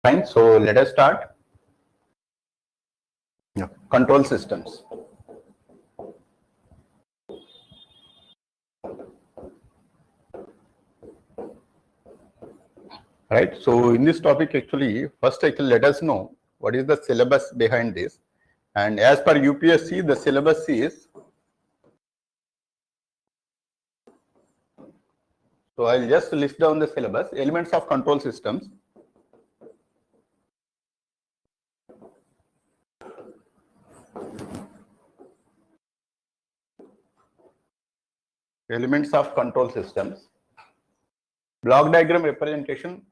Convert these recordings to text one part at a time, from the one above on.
Fine. So let us start. Control systems. Right. So in this topic, actually, first let us know what is the syllabus behind this. And as per UPSC, the syllabus is. So I'll just list down the syllabus. Elements of control systems. Elements of control systems. Block diagram representation.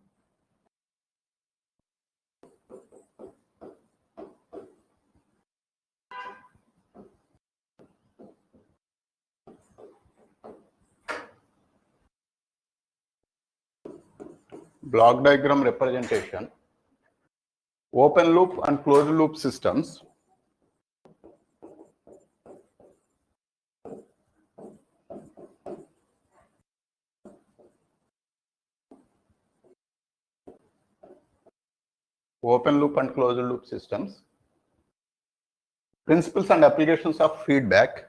Block diagram representation. Open loop and closed loop systems. Open loop and closed loop systems. Principles and applications of feedback.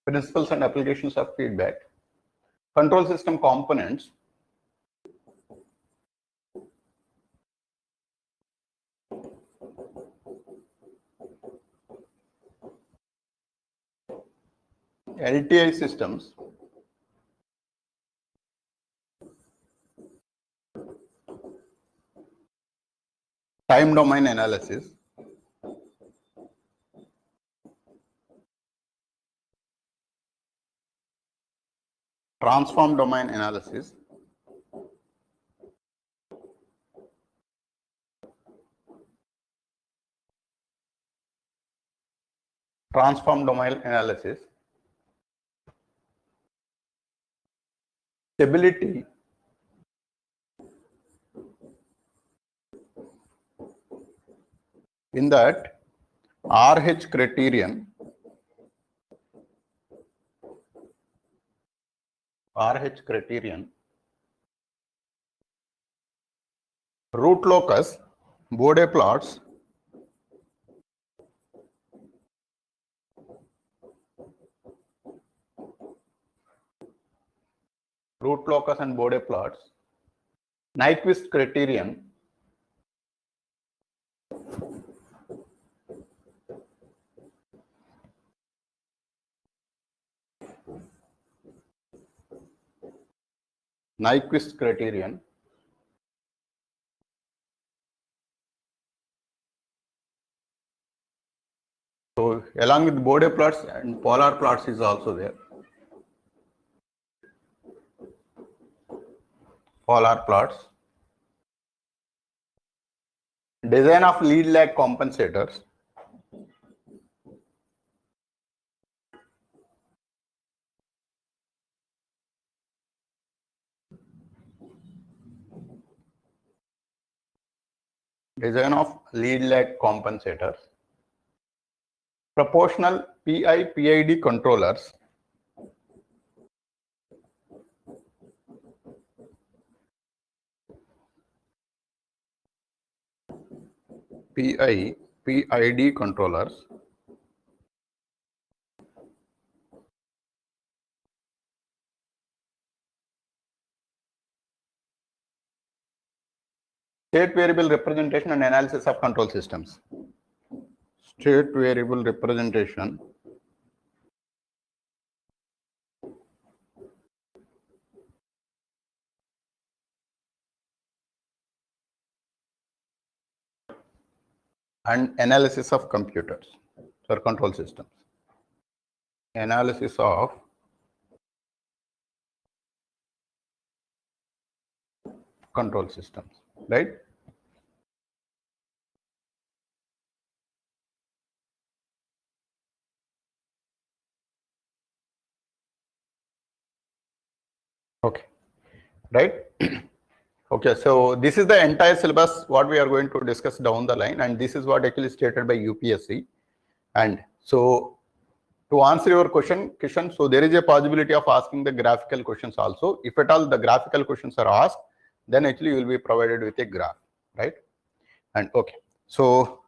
Principles and applications of feedback. Control system components. LTI systems. Time domain analysis. Transform domain analysis. Transform domain analysis. Stability. In that, RH criterion. RH criterion. Root locus. Bode plots. Root locus and Bode plots. Nyquist criterion. Nyquist criterion. So along with Bode plots and polar plots is also there. Polar plots. Design of lead lag compensators. Design of lead lag compensators. Proportional PI/PID controllers. PI/PID controllers. State variable representation and analysis of control systems. State variable representation. And analysis of computers or control systems. Analysis of control systems, right? Okay, right? Okay, so this is the entire syllabus what we are going to discuss down the line, and this is what actually stated by UPSC. And so to answer your question, Kishan, so there is a possibility of asking the graphical questions also. If at all the graphical questions are asked, then actually you will be provided with a graph, right? And okay, so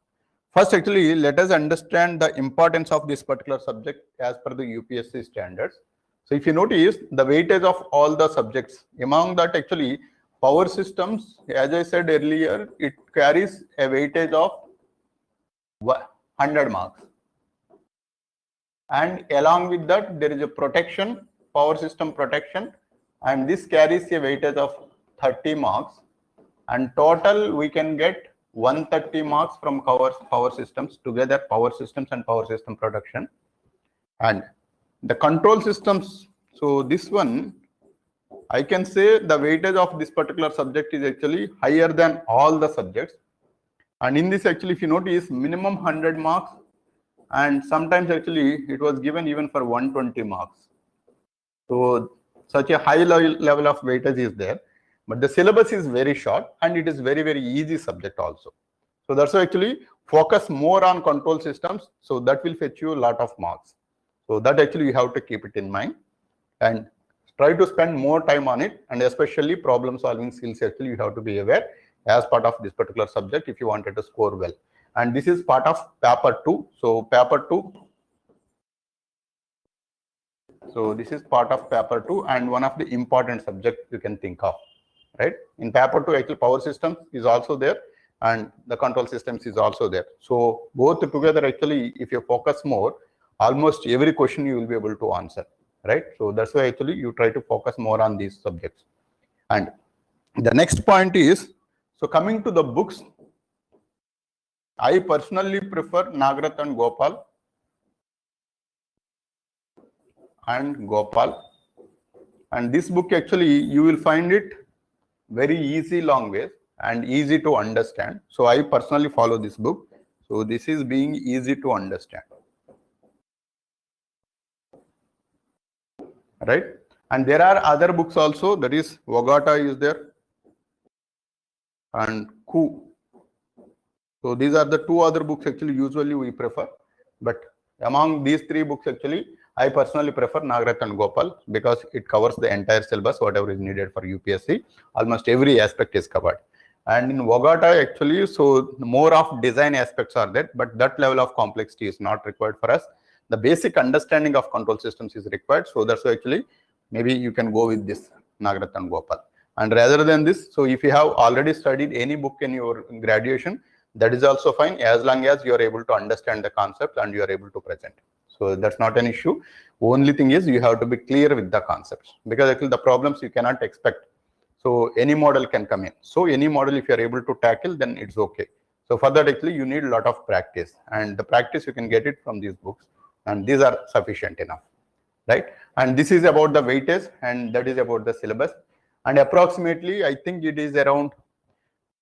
first actually let us understand the importance of this particular subject as per the UPSC standards. So if you notice the weightage of all the subjects, among that actually power systems, as I said earlier, it carries a weightage of 100 marks. And along with that, there is a protection, power system protection, and this carries a weightage of 30 marks. And total, we can get 130 marks from power systems, together power systems and power system protection. And the control systems, so this one, I can say the weightage of this particular subject is actually higher than all the subjects. And in this actually, if you notice, minimum 100 marks, and sometimes actually it was given even for 120 marks. So such a high level of weightage is there, but the syllabus is very short and it is very, very easy subject also. So that's why actually focus more on control systems. So that will fetch you a lot of marks. So that actually you have to keep it in mind and try to spend more time on it, and especially problem solving skills actually you have to be aware as part of this particular subject if you wanted to score well. And this is part of paper 2. So paper 2. So this is part of paper 2 and one of the important subjects you can think of, right? In paper 2, actually power systems is also there and the control systems is also there. So both together actually, if you focus more, almost every question you will be able to answer, right? So that's why actually you try to focus more on these subjects. And the next point is, so coming to the books, I personally prefer Nagarath and Gopal. And this book actually you will find it very easy language and easy to understand. So I personally follow this book. So this is being easy to understand, right? And there are other books also, that is Vagata is there and Ku. So these are the two other books actually usually we prefer, but among these three books actually I personally prefer Nagarath and Gopal because it covers the entire syllabus, whatever is needed for UPSC. Almost every aspect is covered. And in Vagata actually, so more of design aspects are there, but that level of complexity is not required for us. The basic understanding of control systems is required. So that's why actually maybe you can go with this Nagarath and Gopal. And rather than this, so if you have already studied any book in your graduation, that is also fine as long as you are able to understand the concept and you are able to present. So that's not an issue. Only thing is you have to be clear with the concepts, because actually the problems you cannot expect. So any model can come in. So any model if you are able to tackle, then it's okay. So for that actually you need a lot of practice, and the practice you can get it from these books, and these are sufficient enough, right? And this is about the weightage and that is about the syllabus. And approximately I think it is around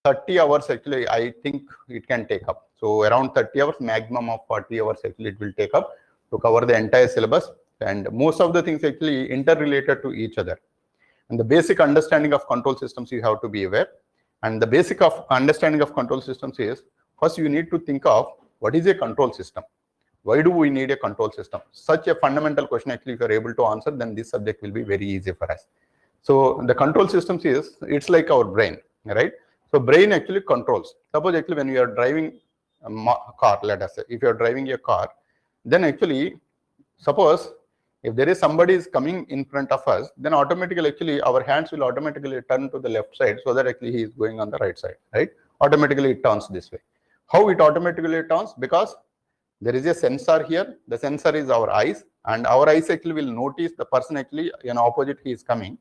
30 hours actually I think it can take up. So around 30 hours, maximum of 40 hours actually it will take up to cover the entire syllabus, and most of the things actually interrelated to each other. And the basic understanding of control systems you have to be aware. And the basic of understanding of control systems is, first you need to think of what is a control system. Why do we need a control system? Such a fundamental question actually if you are able to answer, then this subject will be very easy for us. So the control systems is, it's like our brain, right? So brain actually controls. Suppose actually when you are driving a car, let us say, if you are driving a car, then actually suppose if there is somebody is coming in front of us, then automatically actually our hands will automatically turn to the left side so that actually he is going on the right side, right? Automatically it turns this way. How it automatically turns? Because there is a sensor here. The sensor is our eyes, and our eyes actually will notice the person actually in opposite he is coming,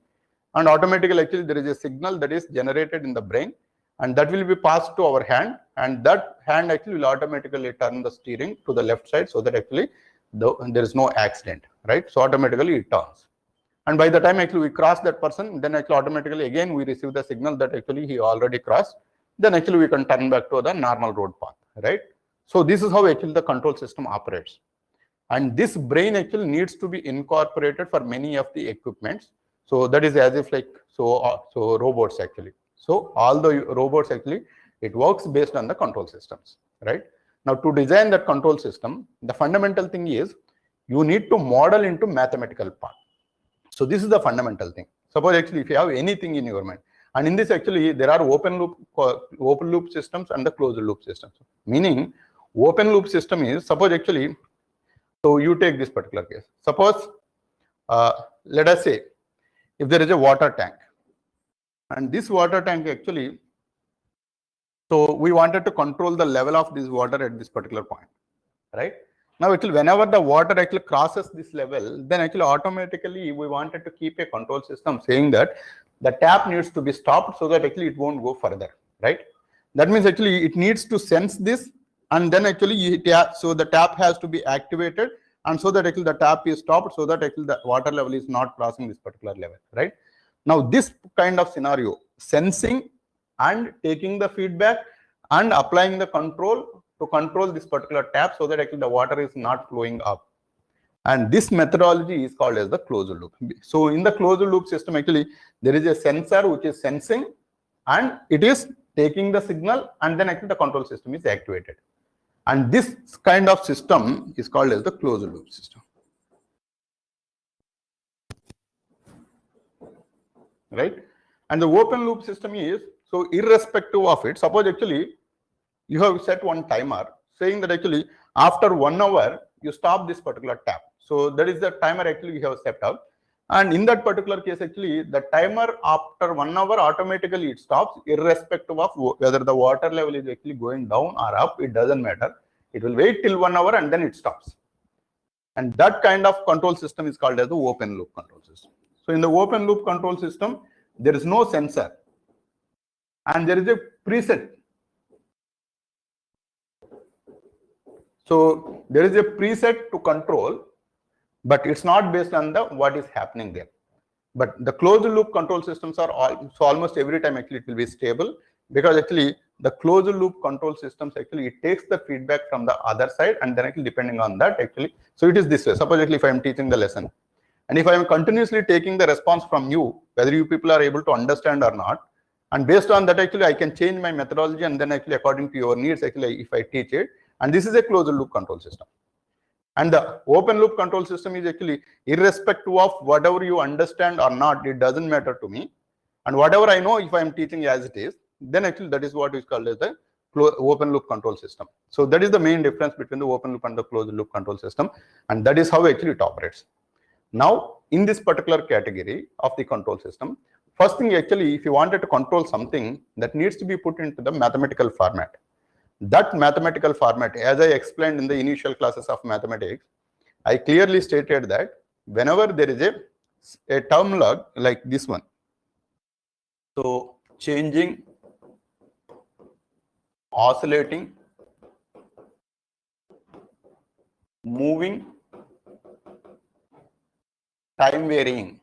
and automatically actually there is a signal that is generated in the brain, and that will be passed to our hand, and that hand actually will automatically turn the steering to the left side so that actually there is no accident, right? So automatically it turns, and by the time actually we cross that person, then actually automatically again we receive the signal that actually he already crossed, then actually we can turn back to the normal road path, right? So this is how actually the control system operates, and this brain actually needs to be incorporated for many of the equipments. So that is as if like, so robots actually. So all the robots actually, it works based on the control systems, right? Now to design that control system, the fundamental thing is you need to model into mathematical part. So this is the fundamental thing. Suppose actually if you have anything in your mind, and in this actually there are open loop systems and the closed loop systems. Meaning open loop system is, suppose actually, so you take this particular case. Suppose let us say if there is a water tank, and this water tank actually, so we wanted to control the level of this water at this particular point, right? Now actually whenever the water actually crosses this level, then actually automatically we wanted to keep a control system saying that the tap needs to be stopped so that actually it won't go further, right? That means actually it needs to sense this, and then actually so the tap has to be activated, and so that actually the tap is stopped, so that actually the water level is not crossing this particular level, right? Now this kind of scenario, sensing and taking the feedback and applying the control to control this particular tap so that actually the water is not flowing up. And this methodology is called as the closed loop. So in the closed loop system, actually, there is a sensor which is sensing and it is taking the signal, and then actually the control system is activated. And this kind of system is called as the closed loop system. Right? And the open loop system is, so irrespective of it, suppose actually you have set one timer saying that actually after 1 hour you stop this particular tap. So that is the timer actually we have set up, and in that particular case actually the timer after 1 hour automatically it stops irrespective of whether the water level is actually going down or up. It doesn't matter, it will wait till 1 hour and then it stops. And that kind of control system is called as the open loop control system. So in the open loop control system there is no sensor and there is a preset. So there is a preset to control, but it's not based on the what is happening there. But the closed loop control systems are so almost every time actually it will be stable, because actually the closed loop control systems actually it takes the feedback from the other side, and then actually depending on that actually, so it is this way. Suppose actually if I am teaching the lesson and if I am continuously taking the response from you, whether you people are able to understand or not, and based on that actually I can change my methodology, and then actually according to your needs actually if I teach it. And this is a closed loop control system. And the open loop control system is actually irrespective of whatever you understand or not, it doesn't matter to me. And whatever I know, if I am teaching as it is, then actually that is what is called as the open loop control system. So that is the main difference between the open loop and the closed loop control system. And that is how actually it operates. Now, in this particular category of the control system, first thing actually, if you wanted to control something, that needs to be put into the mathematical format. That mathematical format, as I explained in the initial classes of mathematics, I clearly stated that whenever there is a term log like this one, so changing, oscillating, moving, time varying,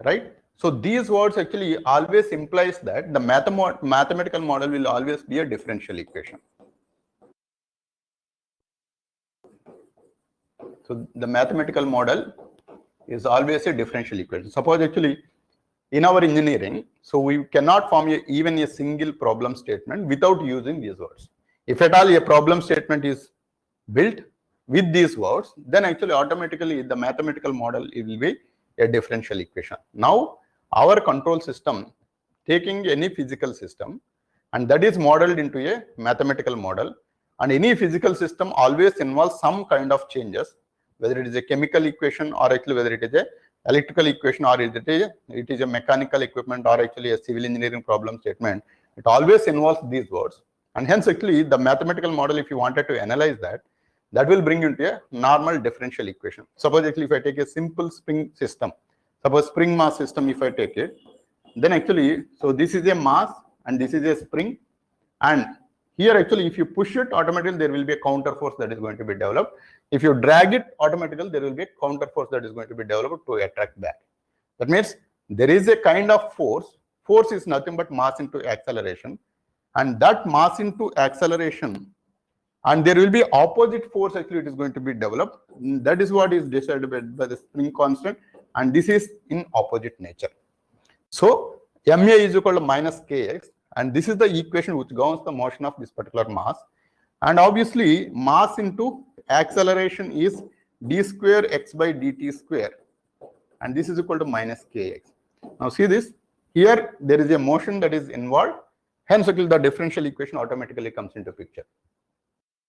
right? So these words actually always implies that the mathematical model will always be a differential equation. So the mathematical model is always a differential equation. Suppose actually in our engineering, so we cannot form even a single problem statement without using these words. If at all a problem statement is built with these words, then actually automatically the mathematical model will be a differential equation. Now our control system taking any physical system, and that is modeled into a mathematical model, and any physical system always involves some kind of changes, whether it is a chemical equation or actually whether it is a electrical equation or it is a mechanical equipment or actually a civil engineering problem statement. It always involves these words, and hence actually the mathematical model, if you wanted to analyze that, that will bring into a normal differential equation. Suppose actually if I take a simple spring system, suppose spring mass system, if I take it, then actually, so this is a mass and this is a spring, and here actually if you push it, automatically there will be a counter force that is going to be developed. If you drag it, automatically there will be a counter force that is going to be developed to attract back. That means there is a kind of force. Force is nothing but mass into acceleration, and that mass into acceleration and there will be opposite force actually it is going to be developed. That is what is decided by the spring constant, and this is in opposite nature. So ma is equal to minus kx, and this is the equation which governs the motion of this particular mass. And obviously mass into acceleration is d square x by dt square, and this is equal to minus kx. Now see this, here there is a motion that is involved, hence actually the differential equation automatically comes into picture.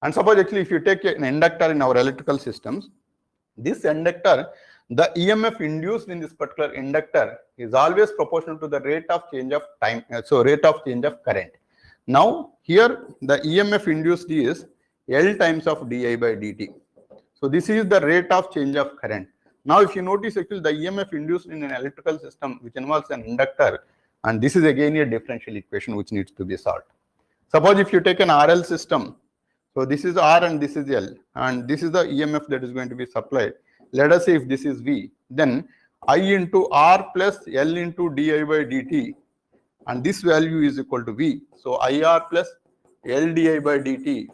And suppose actually if you take an inductor in our electrical systems, this inductor, the EMF induced in this particular inductor is always proportional to the rate of change of time, so rate of change of current. Now here the EMF induced is L times of di by dt. So this is the rate of change of current. Now if you notice actually the EMF induced in an electrical system which involves an inductor, and this is again a differential equation which needs to be solved. Suppose if you take an RL system, so this is R and this is L, and this is the EMF that is going to be supplied. Let us say if this is V, then I into R plus L into di by dt, and this value is equal to V. So IR plus L di by dt,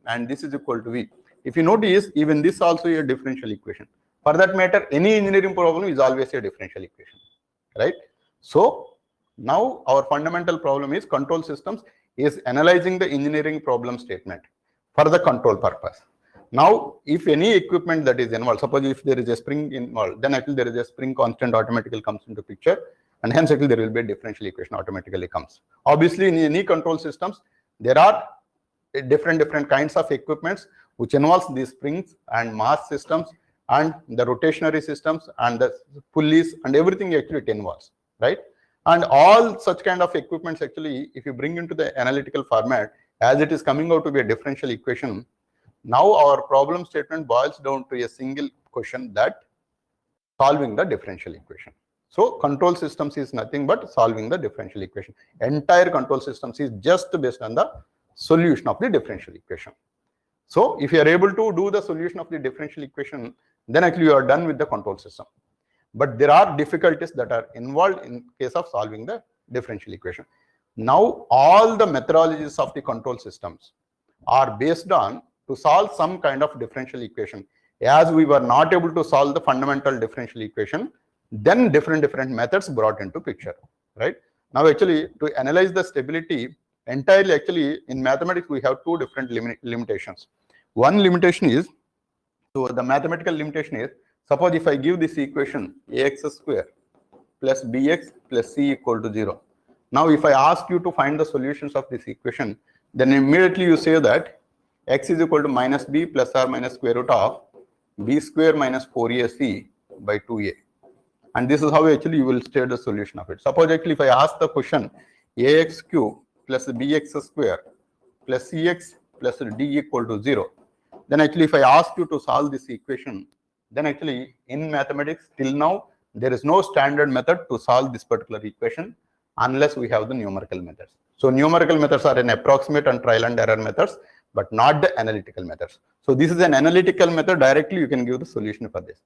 and this is equal to V. If you notice, even this also a differential equation. For that matter, any engineering problem is always a differential equation, right? So now our fundamental problem is control systems is analyzing the engineering problem statement for the control purpose. Now, if any equipment that is involved, suppose if there is a spring involved, then actually there is a spring constant automatically comes into picture, and hence actually there will be a differential equation automatically comes. Obviously, in any control systems, there are different kinds of equipments which involves these springs and mass systems and the rotationary systems and the pulleys and everything actually it involves, right? And all such kind of equipments actually, if you bring into the analytical format, as it is coming out to be a differential equation, now our problem statement boils down to a single question, that solving the differential equation. So control systems is nothing but solving the differential equation. Entire control systems is just based on the solution of the differential equation. So if you are able to do the solution of the differential equation, then actually you are done with the control system. But there are difficulties that are involved in case of solving the differential equation. Now all the methodologies of the control systems are based on to solve some kind of differential equation. As we were not able to solve the fundamental differential equation, then different methods brought into picture, right? Now actually to analyze the stability entirely, actually in mathematics we have two different limitations. One limitation is, so the mathematical limitation is, suppose if I give this equation ax square plus bx plus c equal to 0. Now if I ask you to find the solutions of this equation, then immediately you say that x is equal to minus b plus or minus square root of b square minus 4ac by 2a. And this is how actually you will state the solution of it. Suppose actually if I ask the question ax cube plus bx square plus cx plus d equal to 0, then actually if I ask you to solve this equation, then actually in mathematics till now there is no standard method to solve this particular equation unless we have the numerical methods. So numerical methods are an approximate and trial and error methods, but not the analytical methods. So this is an analytical method, directly you can give the solution for this.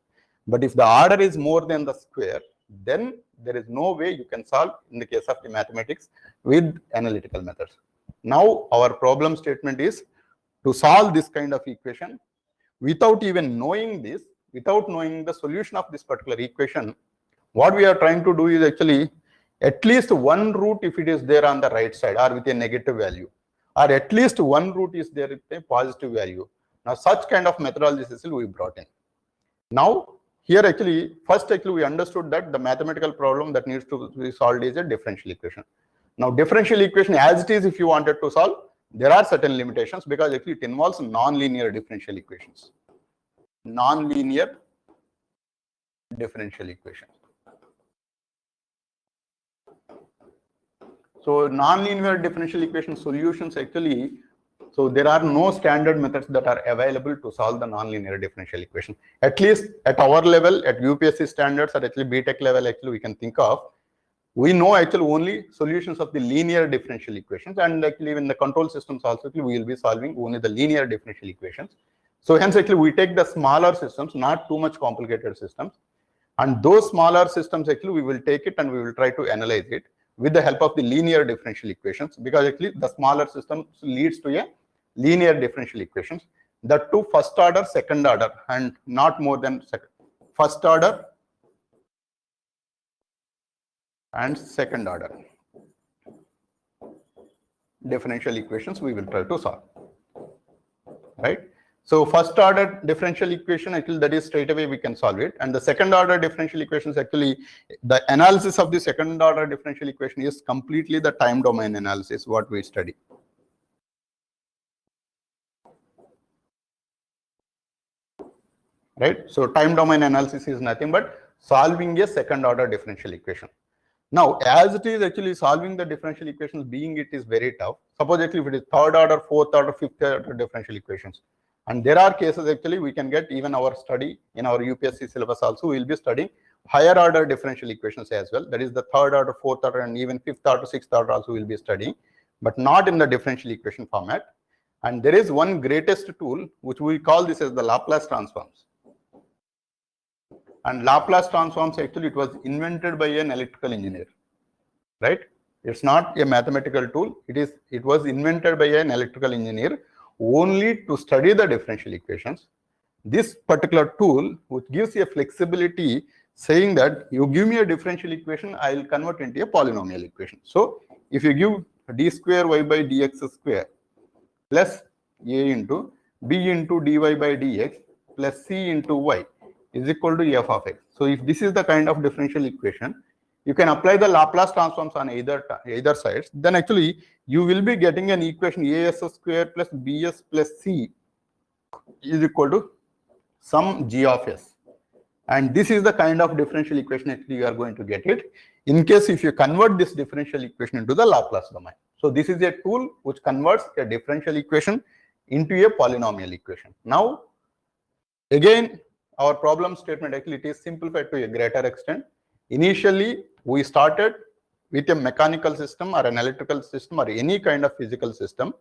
But if the order is more than the square, then there is no way you can solve in the case of the mathematics with analytical methods. Now our problem statement is to solve this kind of equation without even knowing this, without knowing the solution of this particular equation. What we are trying to do is actually at least one root if it is there on the right side or with a negative value, or at least one root is there with a positive value. Now such kind of methodologies we brought in. Now here actually, first actually we understood that the mathematical problem that needs to be solved is a differential equation. Now differential equation as it is, if you wanted to solve, there are certain limitations because actually it involves non-linear differential equations. Non-linear differential equation. So non-linear differential equation solutions actually, so there are no standard methods that are available to solve the non-linear differential equation. At least at our level, at UPSC standards or actually BTech level, actually we can think of, we know actually only solutions of the linear differential equations, and actually in the control systems also we will be solving only the linear differential equations. So hence actually we take the smaller systems, not too much complicated systems, and those smaller systems actually we will take it and we will try to analyze it with the help of the linear differential equations, because actually the smaller system leads to a linear differential equations. The two first order, second order, and not more than first order and second order differential equations we will try to solve, right? So first order differential equation, actually that is straight away we can solve it, and the second order differential equations, actually the analysis of the second order differential equation is completely the time domain analysis what we study. Right? So time domain analysis is nothing but solving a second order differential equation. Now, as it is actually solving the differential equations, being it is very tough. Suppose actually if it is third order, fourth order, fifth order differential equations, and there are cases actually we can get, even our study in our UPSC syllabus also, we will be studying higher order differential equations as well. That is the third order, fourth order, and even fifth order, sixth order also we will be studying, but not in the differential equation format. And there is one greatest tool which we call this as the Laplace transforms. And Laplace transforms, actually it was invented by an electrical engineer, right? It's not a mathematical tool. It was invented by an electrical engineer only to study the differential equations. This particular tool, which gives you a flexibility, saying that you give me a differential equation, I will convert into a polynomial equation. So if you give d square y by dx square plus a into b into dy by dx plus c into y is equal to f of x. So if this is the kind of differential equation, you can apply the Laplace transforms on either sides. Then actually you will be getting an equation as square plus bs plus c is equal to some g of s. And this is the kind of differential equation actually you are going to get it in case if you convert this differential equation into the Laplace domain. So this is a tool which converts a differential equation into a polynomial equation. Now, again, our problem statement, actually it is simplified to a greater extent. Initially, we started with a mechanical system or an electrical system or any kind of physical system.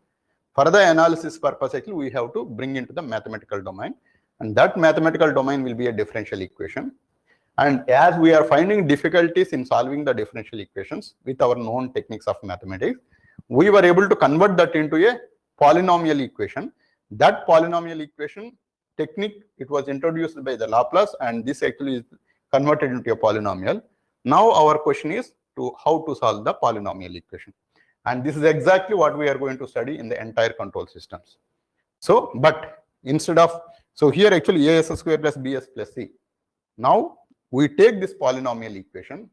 For the analysis purpose, actually we have to bring into the mathematical domain, and that mathematical domain will be a differential equation. And as we are finding difficulties in solving the differential equations with our known techniques of mathematics, we were able to convert that into a polynomial equation. That polynomial equation technique, it was introduced by the Laplace, and this actually is converted into a polynomial. Now our question is to how to solve the polynomial equation, and this is exactly what we are going to study in the entire control systems. So, but instead of, so here actually as square plus bs plus c. Now we take this polynomial equation,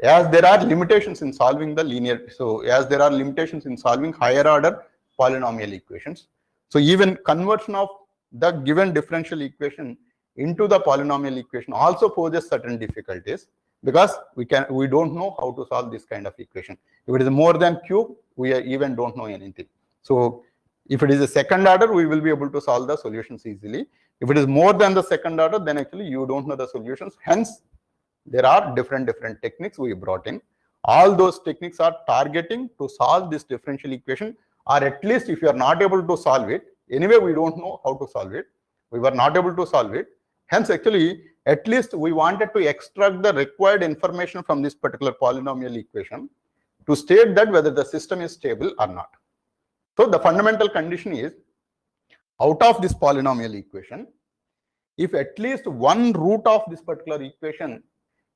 as there are limitations in solving the linear, so as there are limitations in solving higher order polynomial equations, so even conversion of the given differential equation into the polynomial equation also poses certain difficulties, because we don't know how to solve this kind of equation. If it is more than cube, we even don't know anything. So if it is a second order, we will be able to solve the solutions easily. If it is more than the second order, then actually you don't know the solutions. Hence, there are different techniques we brought in. All those techniques are targeting to solve this differential equation, or at least if you are not able to solve it, anyway we don't know how to solve it, we were not able to solve it. Hence, actually, at least we wanted to extract the required information from this particular polynomial equation to state that whether the system is stable or not. So the fundamental condition is, out of this polynomial equation, if at least one root of this particular equation,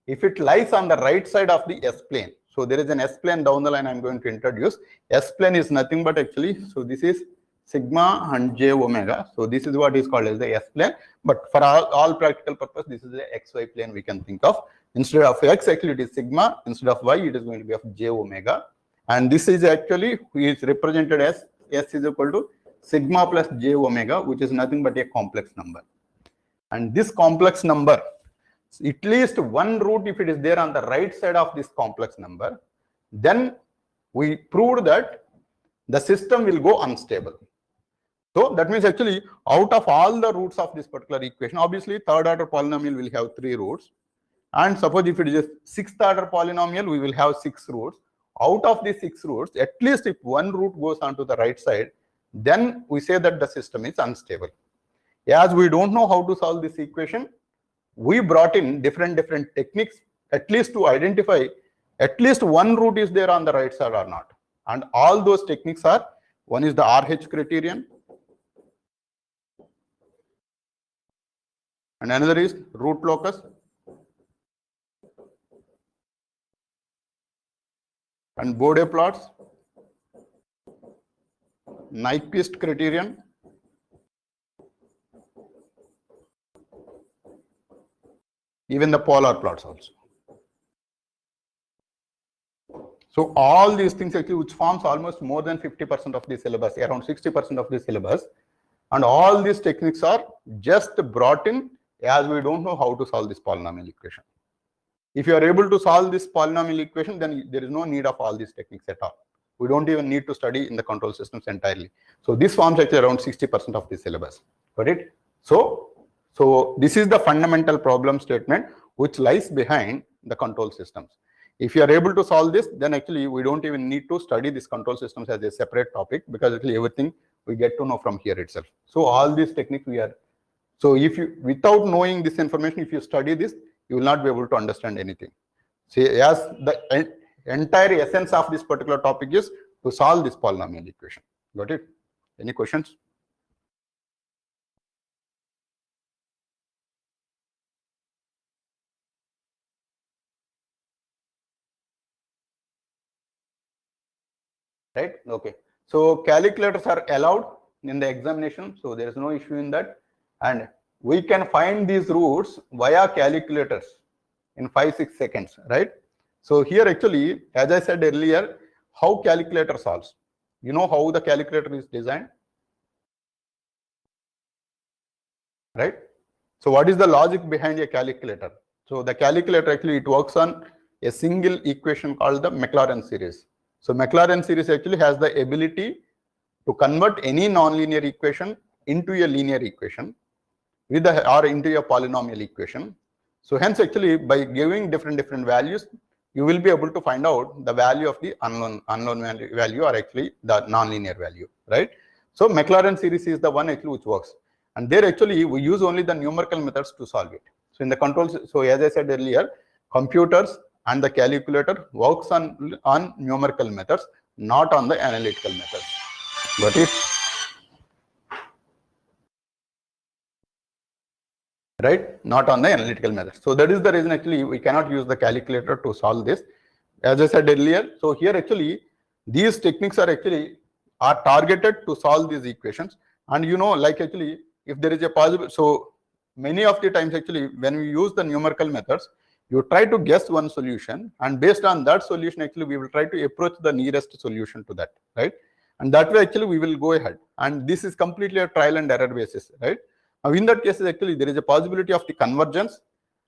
if it lies on the right side of the S-plane, so there is an S-plane down the line I'm going to introduce. S-plane is nothing but actually, so this is sigma and j omega. So this is what is called as the S-plane, but for all practical purpose, this is the XY plane we can think of. Instead of X, actually it is sigma. Instead of Y, it is going to be of j omega. And this is actually is represented as S is equal to sigma plus j omega, which is nothing but a complex number. And this complex number, at least one root, if it is there on the right side of this complex number, then we proved that the system will go unstable. So that means actually out of all the roots of this particular equation, obviously third order polynomial will have 3 roots. And suppose if it is a sixth order polynomial, we will have 6 roots. Out of these 6 roots, at least if one root goes onto the right side, then we say that the system is unstable. As we don't know how to solve this equation, we brought in different techniques, at least to identify at least one root is there on the right side or not. And all those techniques are, one is the RH criterion, and another is root locus, and Bode plots, Nyquist criterion, even the polar plots also. So all these things actually, which forms almost more than 50% of the syllabus, around 60% of the syllabus, and all these techniques are just brought in as we don't know how to solve this polynomial equation. If you are able to solve this polynomial equation, then there is no need of all these techniques at all. We don't even need to study in the control systems entirely. So this forms actually around 60% of the syllabus. Got it? So this is the fundamental problem statement which lies behind the control systems. If you are able to solve this, then actually we don't even need to study this control systems as a separate topic, because actually everything we get to know from here itself. So all these techniques so if you, without knowing this information, if you study this, you will not be able to understand anything. See, as the entire essence of this particular topic is to solve this polynomial equation. Got it? Any questions? Right? Okay. So calculators are allowed in the examination, so there is no issue in that, and we can find these roots via calculators in 5-6 seconds, right? So here actually, as I said earlier, how calculator solves. You know how the calculator is designed, right? So what is the logic behind a calculator? So the calculator actually, it works on a single equation called the Maclaurin series. So Maclaurin series actually has the ability to convert any nonlinear equation into a linear equation or into a polynomial equation. So hence actually by giving different values, you will be able to find out the value of the unknown value or actually the nonlinear value, right? So Maclaurin series is the one actually which works, and there actually we use only the numerical methods to solve it. So in the controls, so as I said earlier, computers and the calculator works on numerical methods, not on the analytical methods. Got it? Right? Not on the analytical methods. So that is the reason actually we cannot use the calculator to solve this. As I said earlier, so here actually these techniques are targeted to solve these equations. And you know, like actually, if there is a possible, so many of the times actually when we use the numerical methods, you try to guess one solution, and based on that solution actually we will try to approach the nearest solution to that, right? And that way actually we will go ahead, and this is completely a trial and error basis, right? Now in that case actually there is a possibility of the convergence,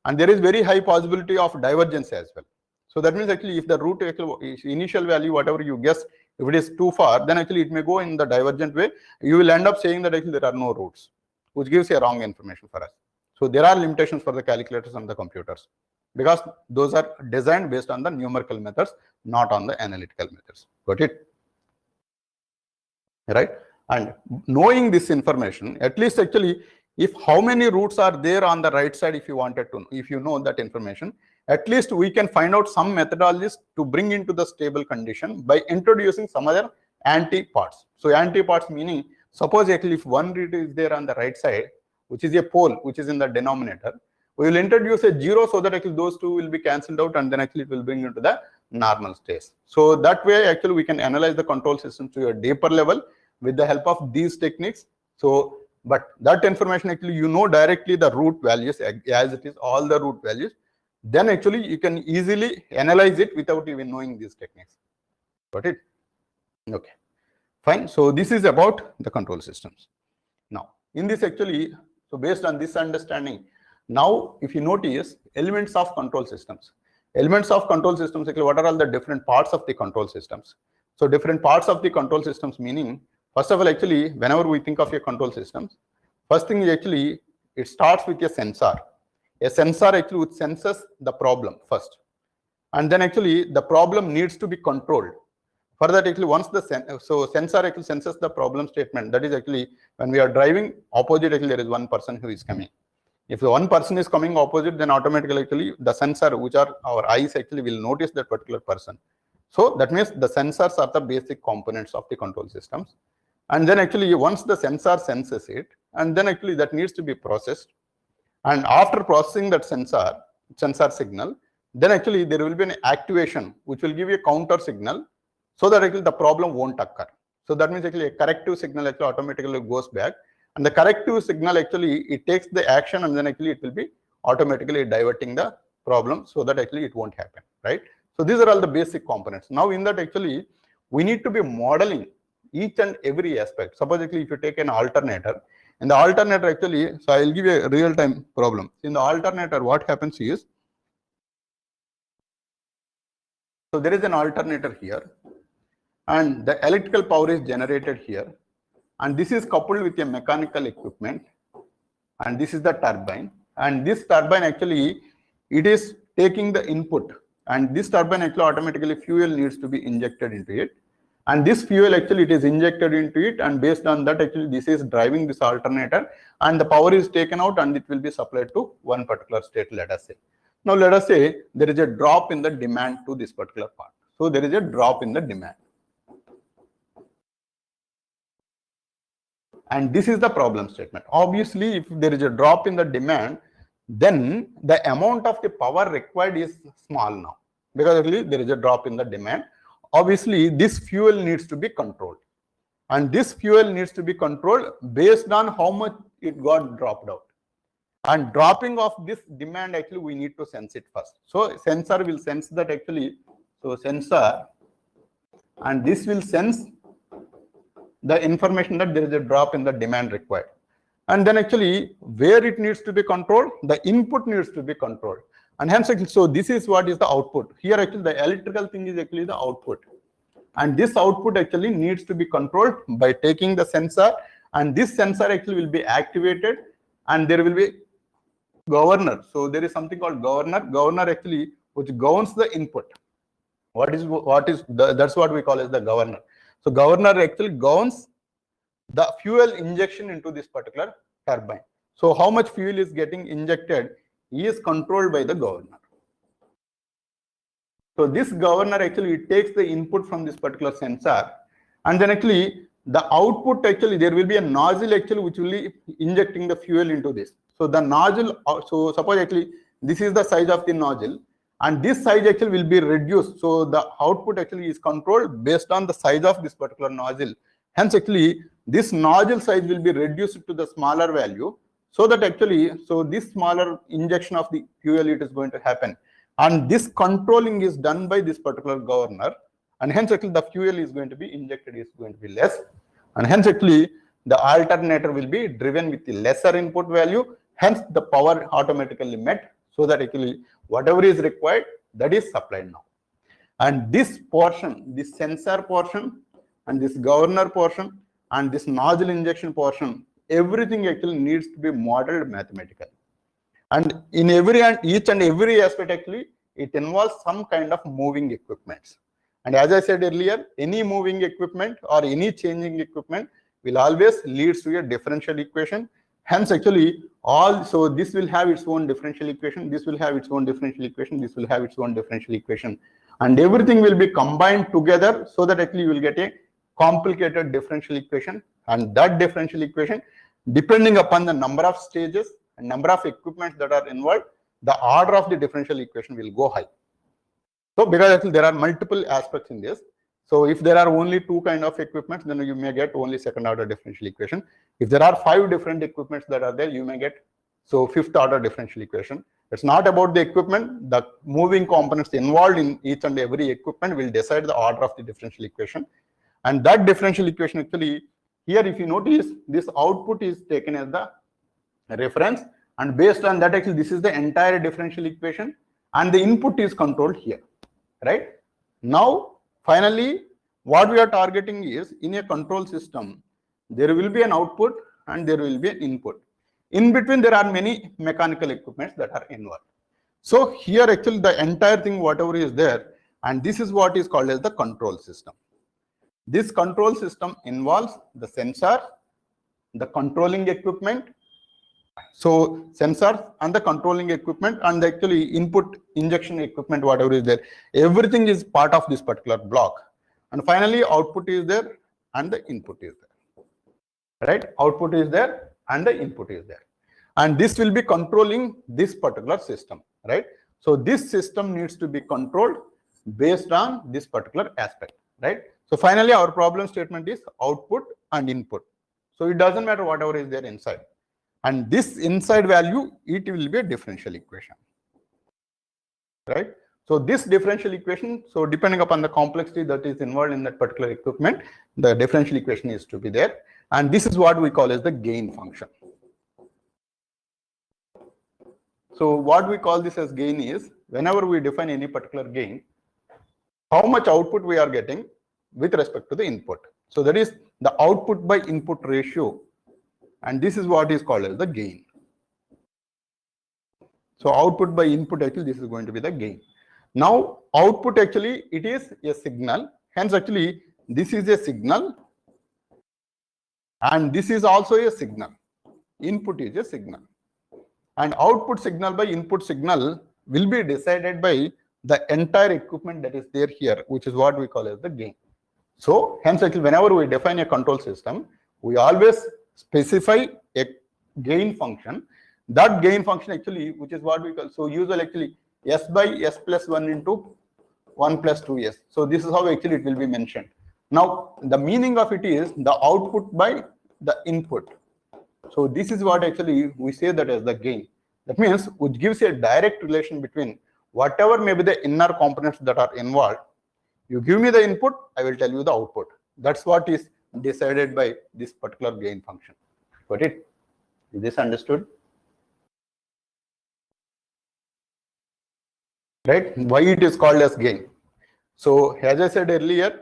and there is very high possibility of divergence as well. So that means actually if the root initial value, whatever you guess, if it is too far, then actually it may go in the divergent way. You will end up saying that actually there are no roots, which gives a wrong information for us. So there are limitations for the calculators and the computers, because those are designed based on the numerical methods, not on the analytical methods. Got it? Right? And knowing this information, at least actually, if how many roots are there on the right side, if you wanted to know, if you know that information, at least we can find out some methodologies to bring into the stable condition by introducing some other anti-parts. So anti-parts meaning, suppose actually if one root is there on the right side, which is a pole, which is in the denominator, we will introduce a 0 so that actually those two will be cancelled out, and then actually it will bring into the normal state. So that way actually we can analyze the control system to a deeper level with the help of these techniques. So, but that information actually you know directly the root values as it is, all the root values, then actually you can easily analyze it without even knowing these techniques. Got it? Okay, fine. So this is about the control systems. Now in this actually, so based on this understanding, now if you notice elements of control systems, actually what are all the different parts of the control systems? So different parts of the control systems meaning, first of all, actually, whenever we think of a control systems, first thing is actually, it starts with a sensor. A sensor actually which senses the problem first. And then actually the problem needs to be controlled. For that actually once the sensor actually senses the problem statement, that is actually when we are driving opposite, actually there is one person who is coming. If the one person is coming opposite, then automatically actually the sensor, which are our eyes, actually will notice that particular person. So that means the sensors are the basic components of the control systems. And then actually once the sensor senses it, and then actually that needs to be processed. And after processing that sensor signal, then actually there will be an activation which will give you a counter signal, so that actually the problem won't occur. So that means actually a corrective signal actually automatically goes back, and the corrective signal actually it takes the action, and then actually it will be automatically diverting the problem, so that actually it won't happen, right? So these are all the basic components. Now in that actually we need to be modeling each and every aspect. Suppose actually if you take an alternator, in the alternator actually, so I will give you a real time problem. In the alternator, what happens is, so there is an alternator here, and the electrical power is generated here, and this is coupled with a mechanical equipment, and this is the turbine, and this turbine actually it is taking the input, and this turbine actually automatically fuel needs to be injected into it, and this fuel actually it is injected into it, and based on that actually this is driving this alternator, and the power is taken out and it will be supplied to one particular state, let us say. Now let us say there is a drop in the demand to this particular part. So there is a drop in the demand, and this is the problem statement. Obviously if there is a drop in the demand, then the amount of the power required is small now, because actually there is a drop in the demand. Obviously this fuel needs to be controlled, and this fuel needs to be controlled based on how much it got dropped out. And dropping of this demand actually we need to sense it first. So sensor will sense that actually, so sensor, and this will sense the information that there is a drop in the demand required, and then actually where it needs to be controlled, the input needs to be controlled, and hence so this is what is the output here. Actually the electrical thing is actually the output, and this output actually needs to be controlled by taking the sensor, and this sensor actually will be activated, and there will be governor. So there is something called governor actually which governs the input. That's what we call as the governor. So governor actually governs the fuel injection into this particular turbine. So how much fuel is getting injected is controlled by the governor. So this governor actually takes the input from this particular sensor, and then actually the output actually there will be a nozzle actually which will be injecting the fuel into this. So the nozzle, so suppose actually this is the size of the nozzle, and this size actually will be reduced. So the output actually is controlled based on the size of this particular nozzle. Hence actually this nozzle size will be reduced to the smaller value, so that actually, so this smaller injection of the fuel it is going to happen, and this controlling is done by this particular governor, and hence actually the fuel is going to be injected is going to be less, and hence actually the alternator will be driven with the lesser input value, hence the power automatically met, so that actually whatever is required that is supplied now. And this portion, this sensor portion, and this governor portion, and this nozzle injection portion, everything actually needs to be modeled mathematically. And in each and every aspect actually it involves some kind of moving equipments. And as I said earlier, any moving equipment or any changing equipment will always leads to a differential equation. Hence actually so this will have its own differential equation, this will have its own differential equation, this will have its own differential equation, and everything will be combined together, so that actually you will get a complicated differential equation. And that differential equation, depending upon the number of stages and number of equipments that are involved, the order of the differential equation will go high. So because actually there are multiple aspects in this. So if there are only two kind of equipments, then you may get only second order differential equation. If there are 5 different equipments that are there, you may get so fifth order differential equation. It's not about the equipment, the moving components involved in each and every equipment will decide the order of the differential equation. And that differential equation actually here, if you notice, this output is taken as the reference, and based on that actually this is the entire differential equation, and the input is controlled here, right? Now finally what we are targeting is, in a control system there will be an output and there will be an input. In between there are many mechanical equipments that are involved. So here actually the entire thing whatever is there, and this is what is called as the control system. This control system involves the sensor, the controlling equipment, so sensor and the controlling equipment, and the actually input injection equipment whatever is there, everything is part of this particular block. And finally output is there and the input is there, right? Output is there and the input is there. and this will be controlling this particular system, right? So this system needs to be controlled based on this particular aspect, right? So finally, our problem statement is output and input. So it doesn't matter whatever is there inside. And this inside value, it will be a differential equation, right? So this differential equation, so depending upon the complexity that is involved in that particular equipment, the differential equation is to be there. And this is what we call as the gain function. So what we call this as gain is, whenever we define any particular gain, how much output we are getting with respect to the input. So that is the output by input ratio. And this is what is called as the gain. So output by input, actually, this is going to be the gain. Now, output actually, it is a signal. Hence, actually, this is a signal. And this is also a signal. Input is a signal. And output signal by input signal will be decided by the entire equipment that is there here, which is what we call as the gain. So, hence, actually, whenever we define a control system, we always specify a gain function. That gain function actually, which is what we call, so usually actually s by s plus 1 into 1 plus 2s. So this is how actually it will be mentioned. Now, the meaning of it is the output by the input. So this is what actually we say that as the gain. That means which gives a direct relation between whatever may be the inner components that are involved. You give me the input, I will tell you the output. That's what is decided by this particular gain function. Got it? Is this understood? Right? Why it is called as gain? So as I said earlier,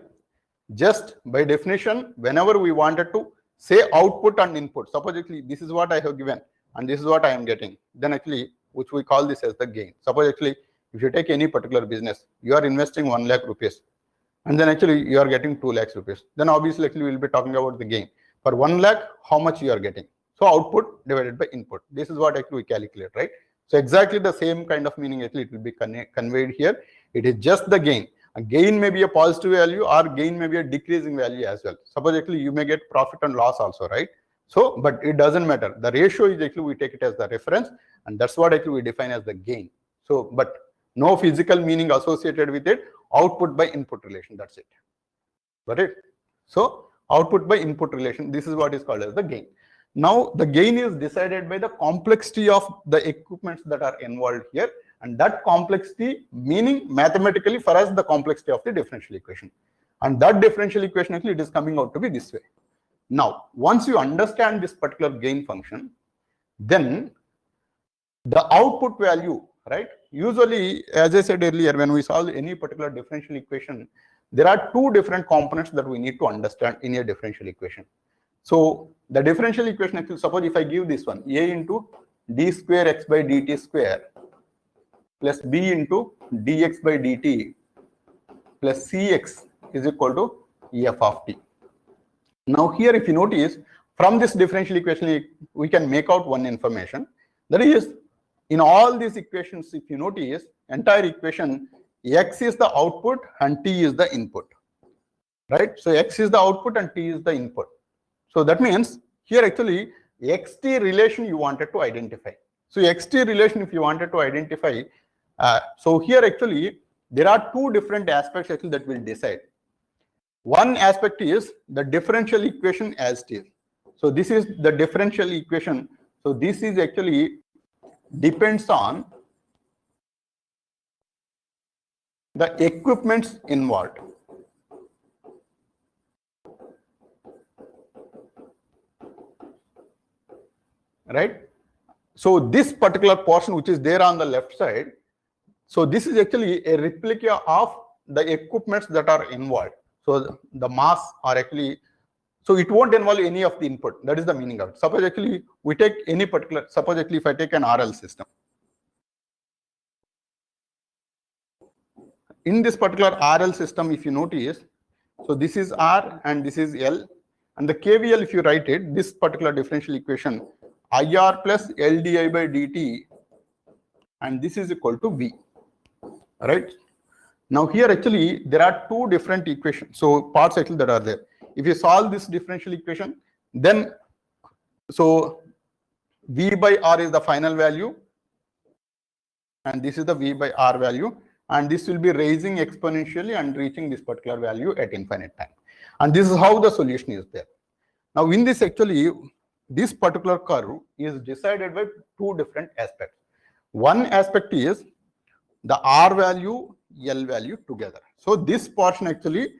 just by definition, whenever we wanted to say output and input, suppose actually this is what I have given and this is what I am getting, then actually which we call this as the gain. Suppose actually if you take any particular business, you are investing 1 lakh rupees and then actually you are getting 2 lakhs rupees. Then obviously actually we will be talking about the gain. For 1 lakh, how much you are getting? So output divided by input. This is what actually we calculate, right? So exactly the same kind of meaning actually it will be conveyed here. It is just the gain. A gain may be a positive value or gain may be a decreasing value as well. Suppose actually you may get profit and loss also, right? So, but it doesn't matter. The ratio is actually we take it as the reference and that's what actually we define as the gain. So, but no physical meaning associated with it. Output by input relation, that's it. Got it? So, output by input relation, this is what is called as the gain. Now, the gain is decided by the complexity of the equipments that are involved here, and that complexity meaning mathematically for us the complexity of the differential equation. And that differential equation actually it is coming out to be this way. Now, once you understand this particular gain function, then the output value, right? Usually, as I said earlier, when we solve any particular differential equation, there are two different components that we need to understand in a differential equation. So the differential equation actually, suppose if I give this one, a into d square x by dt square plus b into dx by dt plus cx is equal to f of t. Now here if you notice, from this differential equation, we can make out one information. That is, in all these equations, if you notice, entire equation, x is the output and t is the input. Right? So x is the output and t is the input. So that means here actually xt relation you wanted to identify. So xt relation if you wanted to identify, so here actually there are two different aspects actually that will decide. One aspect is the differential equation as it is. So this is the differential equation. So this is actually depends on the equipments involved. Right? So this particular portion which is there on the left side, so this is actually a replica of the equipments that are involved. So the mass are actually, so it won't involve any of the input. That is the meaning of it. Suppose actually we take any particular, suppose actually if I take an RL system. In this particular RL system, if you notice, so this is R and this is L, and the KVL if you write it, this particular differential equation, IR plus LDI by dt, and this is equal to V, right? Now here actually there are two different equations, so parts actually that are there. If you solve this differential equation, then so V by R is the final value, and this is the V by R value, and this will be raising exponentially and reaching this particular value at infinite time. And this is how the solution is there. Now in this, actually, this particular curve is decided by two different aspects. One aspect is the R value, L value together. So this portion actually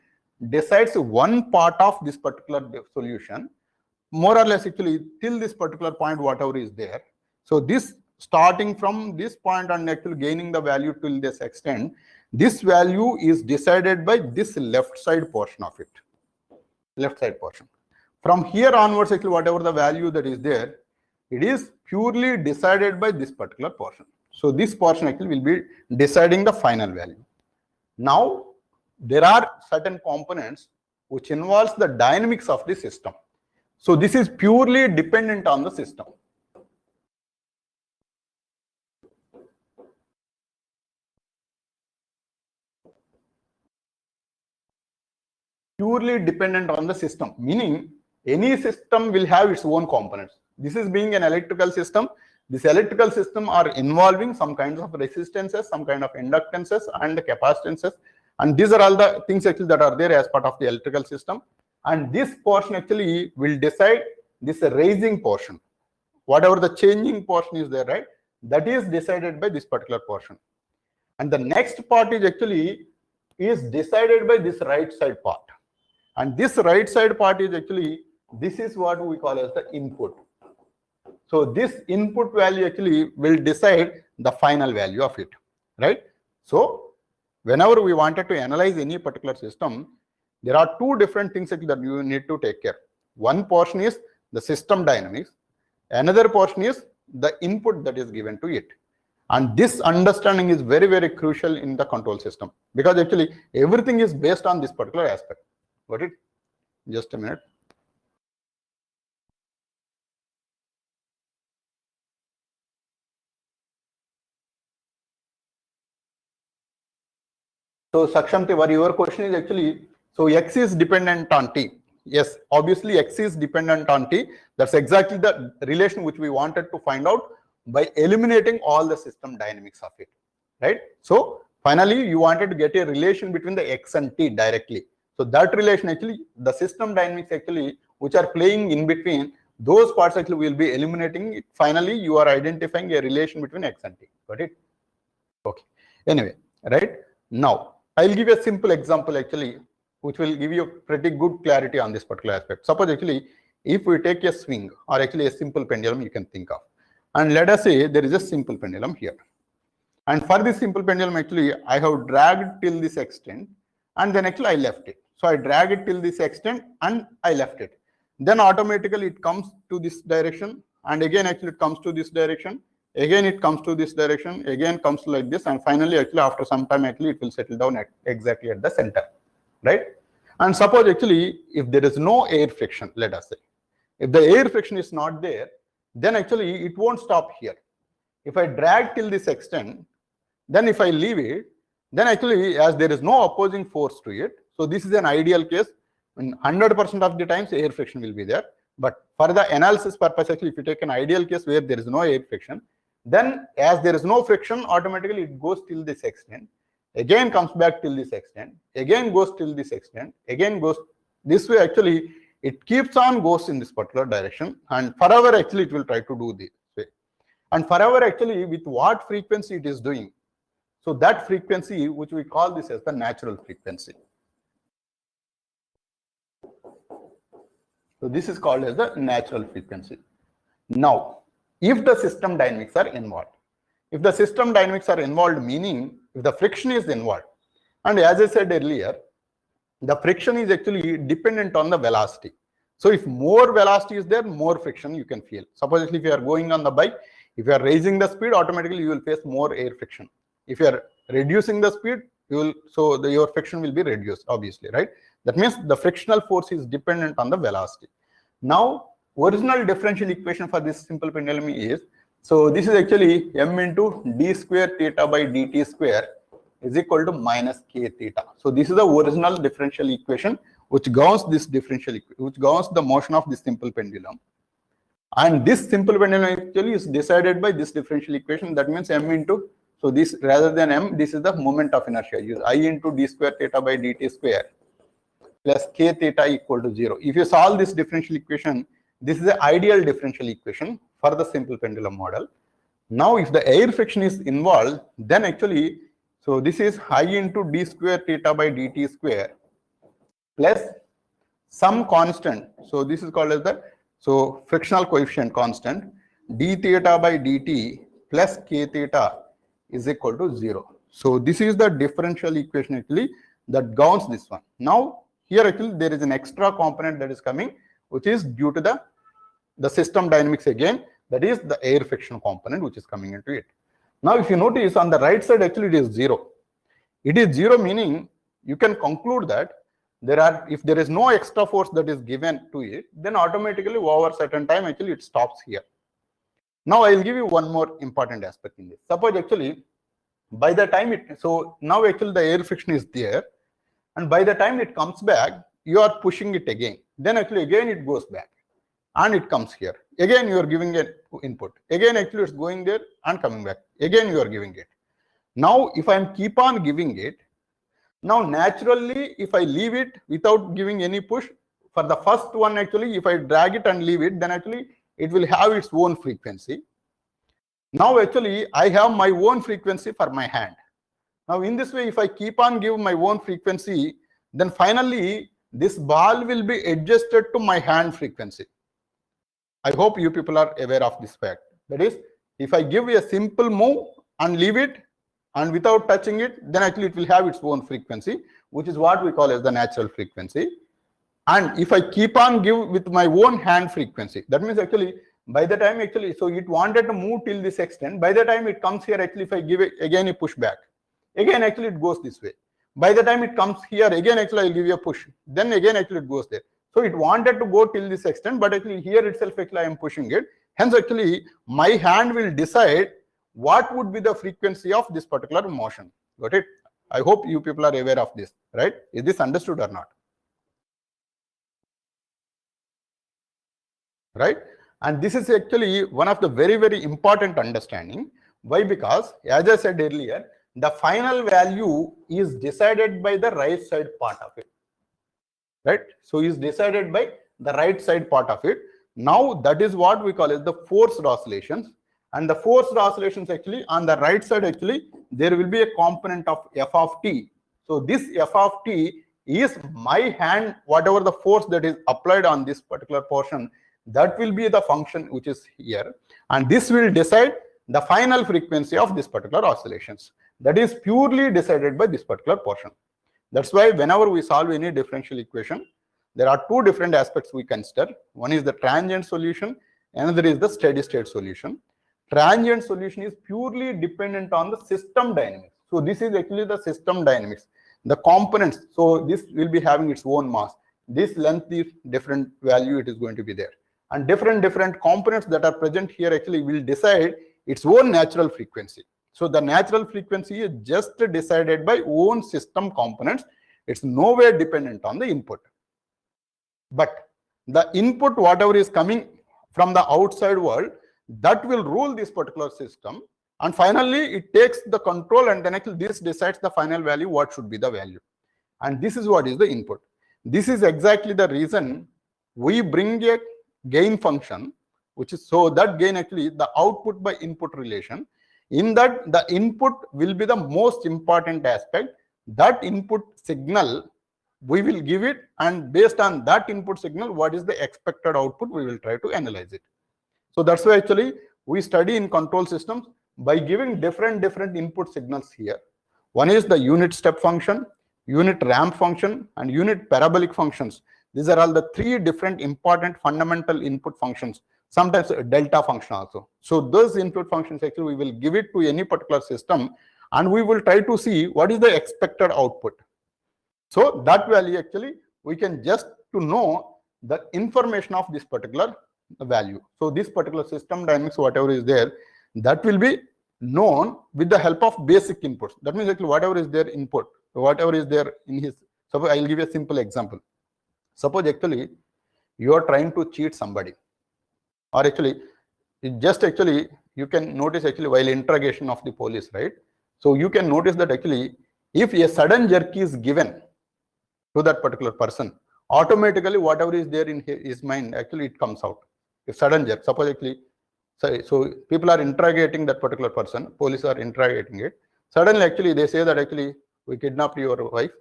decides one part of this particular solution, more or less actually till this particular point, whatever is there. So this starting from this point and actually gaining the value till this extent, this value is decided by this left side portion of it. Left side portion. From here onwards, actually whatever the value that is there, it is purely decided by this particular portion. So this portion actually will be deciding the final value. Now there are certain components which involves the dynamics of the system. So this is purely dependent on the system. Purely dependent on the system, meaning any system will have its own components. This is being an electrical system. This electrical system are involving some kinds of resistances, some kind of inductances and capacitances. And these are all the things actually that are there as part of the electrical system. And this portion actually will decide this raising portion. Whatever the changing portion is there, right? That is decided by this particular portion. And the next part is actually is decided by this right side part. And this right side part is actually, this is what we call as the input. So this input value actually will decide the final value of it, right? So whenever we wanted to analyze any particular system, there are two different things that you need to take care. One portion is the system dynamics. Another portion is the input that is given to it. And this understanding is very, very crucial in the control system, because actually everything is based on this particular aspect. Got it? Just a minute. So Sakshamti, your question is actually, so X is dependent on T. Yes, obviously X is dependent on T. That's exactly the relation which we wanted to find out by eliminating all the system dynamics of it, right? So finally you wanted to get a relation between the X and T directly. So that relation actually, the system dynamics actually, which are playing in between, those parts actually will be eliminating it. Finally, you are identifying a relation between X and T. Got it? Okay. Anyway, right? Now, I'll give you a simple example actually, which will give you pretty good clarity on this particular aspect. Suppose actually, if we take a swing or actually a simple pendulum you can think of, and let us say there is a simple pendulum here. And for this simple pendulum, actually, I have dragged till this extent, and then actually I left it. So I drag it till this extent and I left it. Then automatically it comes to this direction, and again actually it comes to this direction. Again it comes to this direction, again comes like this, and finally actually after some time actually it will settle down at exactly at the center, right? And suppose actually if there is no air friction, let us say, if the air friction is not there, then actually it won't stop here. If I drag till this extent, then if I leave it, then actually as there is no opposing force to it, so this is an ideal case. In 100% of the times air friction will be there. But for the analysis purpose, actually if you take an ideal case where there is no air friction, then as there is no friction, automatically it goes till this extent, again comes back till this extent, again goes till this extent, again goes this way. Actually it keeps on goes in this particular direction, and forever actually it will try to do this way. And forever actually with what frequency it is doing, so that frequency which we call this as the natural frequency. So this is called as the natural frequency. Now, if the system dynamics are involved, if the system dynamics are involved, meaning if the friction is involved, and as I said earlier, the friction is actually dependent on the velocity. So if more velocity is there, more friction you can feel. Suppose if you are going on the bike, if you are raising the speed, automatically you will face more air friction. If you are reducing the speed, you will, so your friction will be reduced, obviously, right? That means the frictional force is dependent on the velocity. Now, original differential equation for this simple pendulum is, so this is actually m into d square theta by dt square is equal to minus k theta. So this is the original differential equation which governs this differential, which governs the motion of this simple pendulum. And this simple pendulum actually is decided by this differential equation. That means m into, so this rather than m, this is the moment of inertia. Use I into d square theta by dt square plus k theta equal to 0. If you solve this differential equation, this is the ideal differential equation for the simple pendulum model. Now, if the air friction is involved, then actually, so this is I into d square theta by dt square plus some constant. So this is called as the frictional coefficient constant d theta by dt plus k theta is equal to 0. So this is the differential equation actually that governs this one. Now here actually there is an extra component that is coming, which is due to the system dynamics again, that is the air friction component which is coming into it. Now if you notice on the right side actually it is 0. It is 0 meaning you can conclude that if there is no extra force that is given to it, then automatically over certain time actually it stops here. Now I will give you one more important aspect in this. Suppose actually by the time now actually the air friction is there, and by the time it comes back, you are pushing it again. Then actually again it goes back and it comes here. Again you are giving an input. Again actually it's going there and coming back. Again you are giving it. Now if I keep on giving it, now naturally if I leave it without giving any push, for the first one actually if I drag it and leave it, then actually it will have its own frequency. Now actually I have my own frequency for my hand. Now in this way, if I keep on giving my own frequency, then finally this ball will be adjusted to my hand frequency. I hope you people are aware of this fact. That is, if I give a simple move and leave it and without touching it, then actually it will have its own frequency, which is what we call as the natural frequency. And if I keep on give with my own hand frequency, that means actually by the time actually, so it wanted to move till this extent, by the time it comes here, actually if I give it again a push back, again actually it goes this way. By the time it comes here, again actually I'll give you a push, then again actually it goes there. So it wanted to go till this extent, but actually here itself actually I am pushing it. Hence actually my hand will decide what would be the frequency of this particular motion. Got it? I hope you people are aware of this, right? Is this understood or not? Right? And this is actually one of the very, very important understanding. Why? Because as I said earlier, the final value is decided by the right side part of it. Right? So is decided by the right side part of it. Now that is what we call as the forced oscillations. And the forced oscillations actually on the right side actually there will be a component of f of t. So this f of t is my hand, whatever the force that is applied on this particular portion, that will be the function which is here, and this will decide the final frequency of this particular oscillations. That is purely decided by this particular portion. That's why whenever we solve any differential equation, there are two different aspects we consider. One is the transient solution, another is the steady state solution. Transient solution is purely dependent on the system dynamics. So this is actually the system dynamics. The components, so this will be having its own mass. This length is different value, it is going to be there. And different components that are present here actually will decide its own natural frequency. So the natural frequency is just decided by own system components. It's nowhere dependent on the input. But the input, whatever is coming from the outside world, that will rule this particular system. And finally, it takes the control, and then actually this decides the final value, what should be the value. And this is what is the input. This is exactly the reason we bring a gain function, which is so that gain actually the output by input relation. In that, the input will be the most important aspect. That input signal we will give it, and based on that input signal, what is the expected output, we will try to analyze it. So that's why actually we study in control systems by giving different input signals here. One is the unit step function, unit ramp function, and unit parabolic functions. These are all the three different important fundamental input functions, sometimes a delta function also. So those input functions actually we will give it to any particular system, and we will try to see what is the expected output. So that value actually we can just to know the information of this particular value. So this particular system dynamics, whatever is there, that will be known with the help of basic inputs. That means actually whatever is their input, whatever is there in his. Suppose I will give you a simple example. Suppose actually you are trying to cheat somebody. or actually, you can notice actually while interrogation of the police, right? So you can notice that actually, if a sudden jerk is given to that particular person, automatically whatever is there in his mind, actually it comes out. If sudden jerk, suppose actually, so people are interrogating that particular person, police are interrogating it. Suddenly, actually, they say that actually we kidnapped your wife,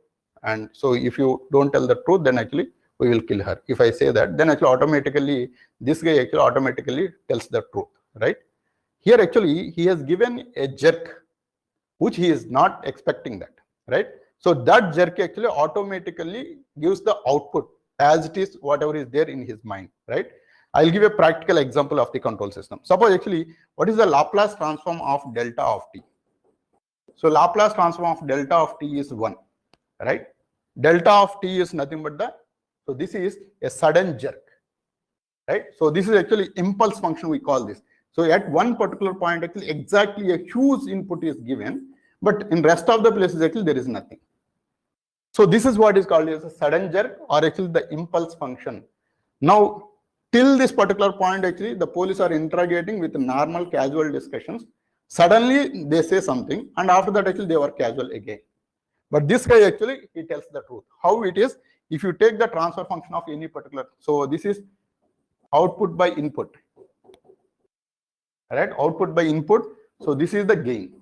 and so if you don't tell the truth, then actually we will kill her. If I say that, then actually automatically this guy actually automatically tells the truth, right? Here actually he has given a jerk, which he is not expecting that, right? So that jerk actually automatically gives the output as it is, whatever is there in his mind, right? I'll give a practical example of the control system. Suppose actually, what is the Laplace transform of delta of t? So Laplace transform of delta of t is 1, right? Delta of t is nothing but so this is a sudden jerk, right? So this is actually impulse function, we call this. So at one particular point, actually exactly a huge input is given, but in rest of the places actually there is nothing. So this is what is called as a sudden jerk, or actually the impulse function. Now, till this particular point, actually the police are interrogating with normal casual discussions. Suddenly they say something, and after that actually they were casual again. But this guy actually, he tells the truth. How it is, if you take the transfer function of any particular, so this is output by input, right? Output by input. So this is the gain,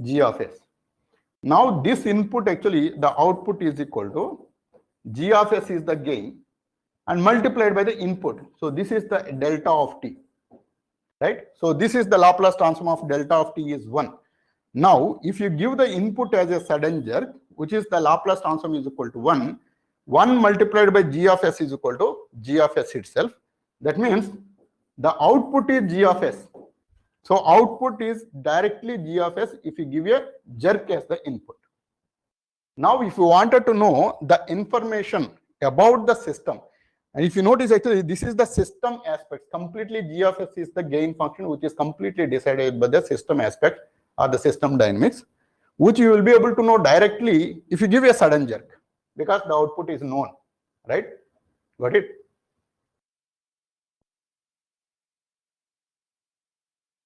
G of S. Now this input actually, the output is equal to G of S is the gain and multiplied by the input. So this is the delta of t, right? So this is the Laplace transform of delta of t is 1. Now, if you give the input as a sudden jerk, which is the Laplace transform is equal to 1, 1 multiplied by G of S is equal to G of S itself. That means the output is G of S. So output is directly G of S if you give a jerk as the input. Now, if you wanted to know the information about the system, and if you notice actually this is the system aspect, completely G of S is the gain function, which is completely decided by the system aspect or the system dynamics, which you will be able to know directly if you give a sudden jerk, because the output is known, right? Got it?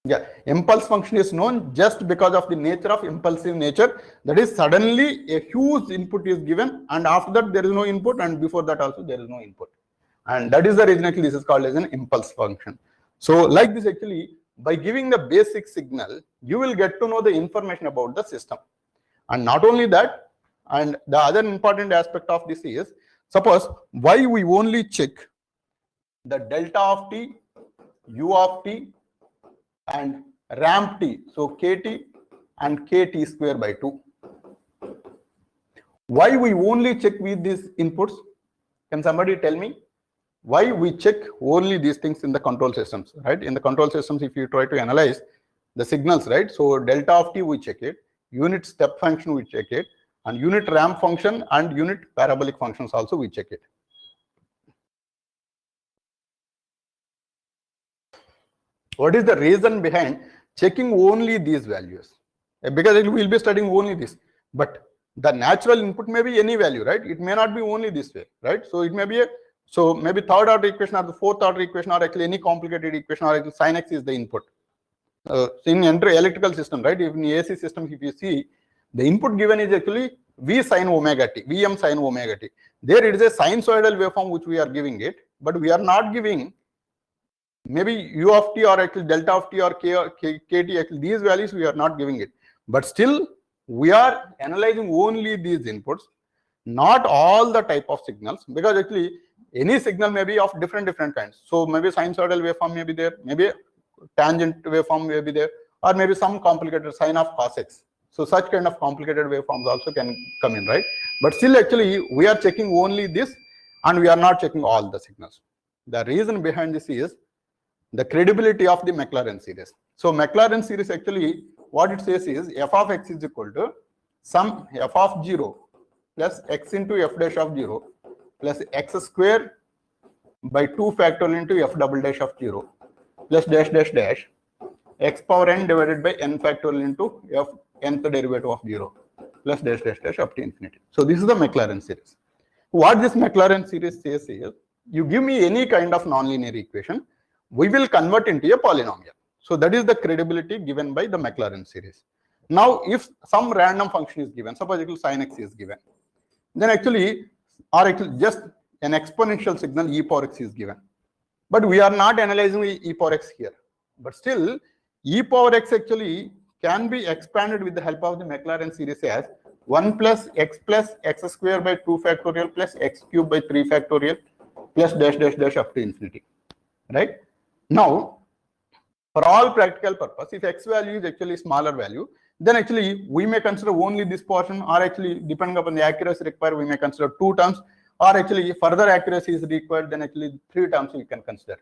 Yeah, impulse function is known just because of the nature of impulsive nature. That is, suddenly a huge input is given, and after that there is no input, and before that also there is no input. And that is the reason actually this is called as an impulse function. So like this actually, by giving the basic signal, you will get to know the information about the system. And not only that, and the other important aspect of this is, suppose why we only check the delta of t, u of t, and ramp t, so kt and kt square by 2. Why we only check with these inputs? Can somebody tell me why we check only these things in the control systems, right? In the control systems, if you try to analyze the signals, right? So delta of t we check it, unit step function we check it, and unit ramp function and unit parabolic functions also we check it. What is the reason behind checking only these values? Because we will be studying only this, but the natural input may be any value, right? It may not be only this way, right? So it may be maybe third order equation or the fourth order equation, or actually any complicated equation, or actually sin x is the input. In electrical system, right? If in AC system, if you see, the input given is actually V sin omega t, Vm sin omega t. There it is a sinusoidal waveform which we are giving it, but we are not giving maybe u of t or actually delta of t or kt, actually these values we are not giving it. But still, we are analyzing only these inputs, not all the type of signals, because actually any signal may be of different kinds. So maybe sinusoidal waveform may be there, maybe tangent waveform may be there, or maybe some complicated sine of cos x. So such kind of complicated waveforms also can come in, right? But still actually we are checking only this, and we are not checking all the signals. The reason behind this is the credibility of the Maclaurin series. So Maclaurin series actually what it says is f of x is equal to sum f of 0 plus x into f dash of 0 plus x square by 2 factorial into f double dash of 0 plus dash dash dash x power n divided by n factorial into f nth derivative of 0 plus dash dash dash up to infinity. So this is the Maclaurin series. What this Maclaurin series says is, you give me any kind of nonlinear equation, we will convert into a polynomial. So that is the credibility given by the Maclaurin series. Now, if some random function is given, suppose sin x is given, then actually just an exponential signal e power x is given. But we are not analyzing e power x here. But still, e power x actually can be expanded with the help of the Maclaurin series as 1 plus x square by 2 factorial plus x cube by 3 factorial plus dash dash dash up to infinity. Right? Now, for all practical purpose, if x value is actually smaller value, then actually we may consider only this portion, or actually depending upon the accuracy required, we may consider 2 terms, or actually further accuracy is required, then actually 3 terms we can consider,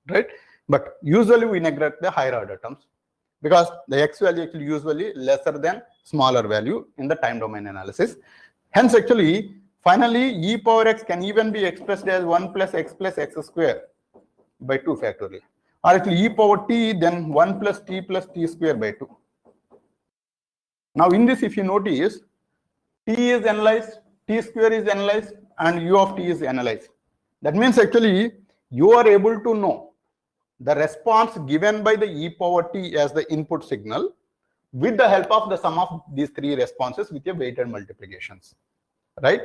right? But usually we neglect the higher order terms because the x value actually usually lesser than smaller value in the time domain analysis. Hence actually finally e power x can even be expressed as 1 plus x square by 2 factorial, or actually e power t then 1 plus t square by 2. Now in this, if you notice, t is analyzed, t square is analyzed, and u of t is analyzed. That means actually you are able to know the response given by the e power t as the input signal with the help of the sum of these 3 responses with your weighted multiplications, right?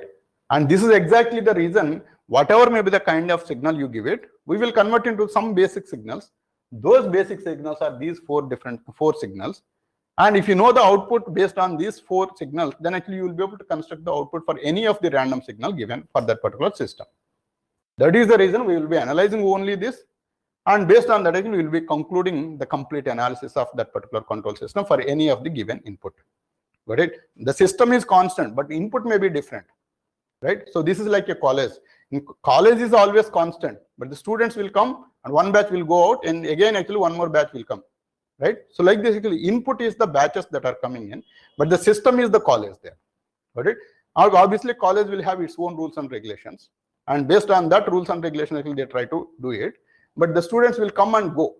And this is exactly the reason, whatever may be the kind of signal you give it, we will convert into some basic signals. Those basic signals are these 4 signals. And if you know the output based on these 4 signals, then actually you will be able to construct the output for any of the random signal given for that particular system. That is the reason we will be analyzing only this. And based on that, we will be concluding the complete analysis of that particular control system for any of the given input. Got it? The system is constant, but input may be different, right? So this is like a college. In college is always constant, but the students will come and one batch will go out, and again actually one more batch will come. Right? So like basically input is the batches that are coming in, but the system is the college there. Got it? Obviously college will have its own rules and regulations, and based on that rules and regulations actually they try to do it, but the students will come and go,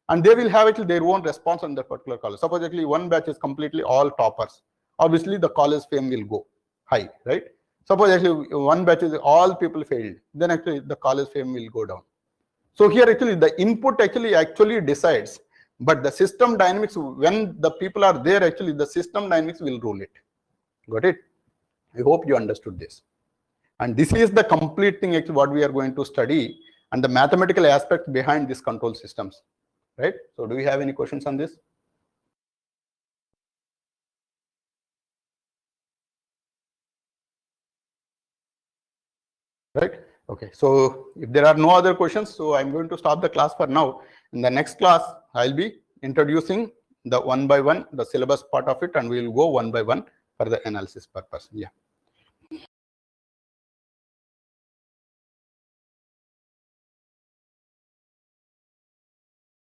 and they will have actually their own response on that particular college. Suppose actually one batch is completely all toppers, obviously the college fame will go high, right? Suppose actually one batch is all people failed, then actually the college fame will go down. So here actually the input actually decides, but the system dynamics, when the people are there, actually the system dynamics will rule it. Got it? I hope you understood this. And this is the complete thing actually what we are going to study, and the mathematical aspect behind these control systems. Right? So do we have any questions on this? Right? Okay. So if there are no other questions, so I'm going to stop the class for now. In the next class, I'll be introducing the one by one, the syllabus part of it, and we will go one by one for the analysis purpose. Yeah.